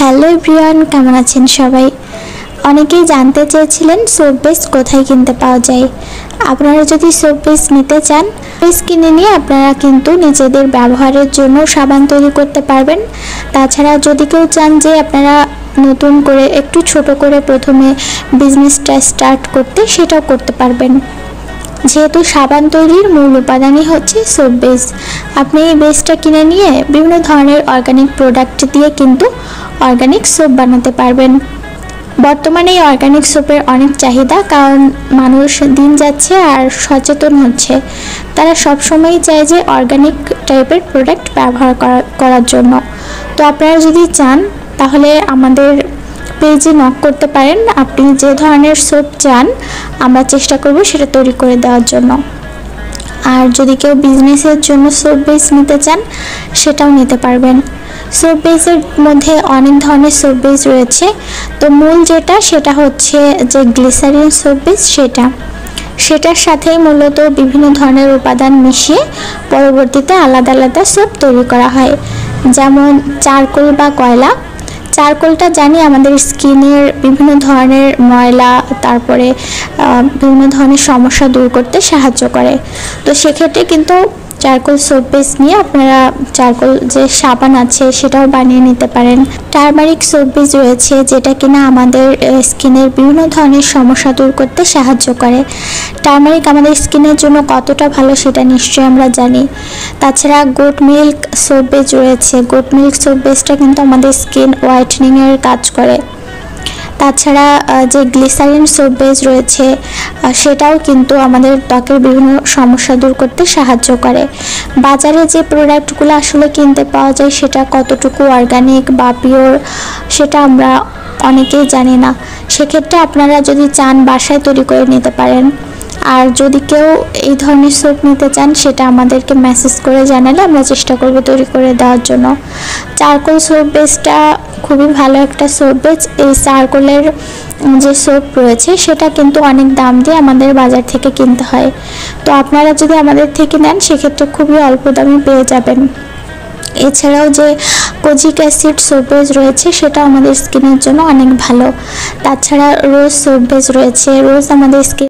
Hello everyone, কেমন আছেন সবাই? অনেকেই জানতে চেয়েছিলেন সোপ বেস কোথায় কিনতে পাওয়া যায়। আপনারা যদি সোপ বেস নিতে চান, বেস কিনে নিয়ে আপনারা কিন্তু নিজেদের ব্যবহারের জন্য সাবান তৈরি করতে পারবেন। তাছাড়া যদি কেউ চান যে আপনারা নতুন করে একটু ছোট করে প্রথমে বিজনেসটা স্টার্ট করতে, সেটাও করতে পারবেন। যেহেতু সাবান তৈরির মূল উপাদানই হচ্ছে সোপ বেস, আপনি এই বেসটা কিনে নিয়ে বিভিন্ন ধরনের অর্গানিক প্রোডাক্ট দিয়ে কিন্তু অর্গানিক সোপ বানাতে পারবেন। বর্তমানে এই অর্গানিক সোপের অনেক চাহিদা, কারণ মানুষ দিন যাচ্ছে আর সচেতন হচ্ছে। তারা সবসময়ই চায় যে অর্গানিক টাইপের প্রোডাক্ট ব্যবহার করার জন্য। তো আপনারা যদি চান তাহলে আমাদের পেজে নক করতে পারেন। আপনি যে ধরনের সোপ চান আমরা চেষ্টা করব সেটা তৈরি করে দেওয়ার জন্য। আর যদি কেউ বিজনেসের জন্য সোপ বেস নিতে চান সেটাও নিতে পারবেন। সোপ বেসের মধ্যে অনেক ধরনের সোপ বেস রয়েছে। তো মূল যেটা সেটা হচ্ছে যে গ্লিসারিন সোপ বেস, সেটার সাথেই মূলত বিভিন্ন ধরনের উপাদান মিশিয়ে পরবর্তীতে আলাদা আলাদা সোপ তৈরি করা হয়। যেমন চারকোল বা কয়লা। চারকোলটা জানি আমাদের স্কিনের বিভিন্ন ধরনের ময়লা, তারপরে বিভিন্ন ধরনের সমস্যা দূর করতে সাহায্য করে। তো সেক্ষেত্রে কিন্তু চারকোল সোপ বেস নিয়ে আপনারা চারকোল যে সাবান আছে সেটাও বানিয়ে নিতে পারেন। টারমারিক সোপ বেস রয়েছে, যেটা কিনা আমাদের স্কিনের বিভিন্ন ধরনের সমস্যা দূর করতে সাহায্য করে। টারমারিক আমাদের স্কিনের জন্য কতটা ভালো সেটা নিশ্চয়ই আমরা জানি। তাছাড়া গোট মিল্ক সোপ বেস রয়েছে। গোট মিল্ক সোপ বেসটা কিন্তু আমাদের স্কিন হোয়াইটনিংয়ের কাজ করে। তাছাড়া যে গ্লিসারিন সোপ বেস রয়েছে সেটাও কিন্তু আমাদের ত্বকের বিভিন্ন সমস্যা দূর করতে সাহায্য করে। বাজারে যে প্রোডাক্টগুলো আসলে কিনতে পাওয়া যায় সেটা কতটুকু অর্গানিক বা পিওর সেটা আমরা অনেকেই জানি না। সেক্ষেত্রে আপনারা যদি চান বাসায় তৈরি করে নিতে পারেন। আর যদি কেউ এই ধরনের সোপ নিতে চান সেটা আমাদেরকে মেসেজ করে জানালে আমরা চেষ্টা করব তৈরি করে দেওয়ার জন্য। চারকোল সোপ বেসটা খুবই ভালো একটা সোপ বেস। এই চারকোলের যে সোপ রয়েছে সেটা কিন্তু অনেক দাম দিয়ে আমাদের বাজার থেকে কিনতে হয়। তো আপনারা যদি আমাদের থেকে নেন সেক্ষেত্রে খুবই অল্প দামে পেয়ে যাবেন। এছাড়াও যে কোজিক অ্যাসিড সোপ বেস রয়েছে সেটাও আমাদের স্কিনের জন্য অনেক ভালো। তাছাড়া রোজ সোপ বেস রয়েছে। রোজ আমাদের স্কিন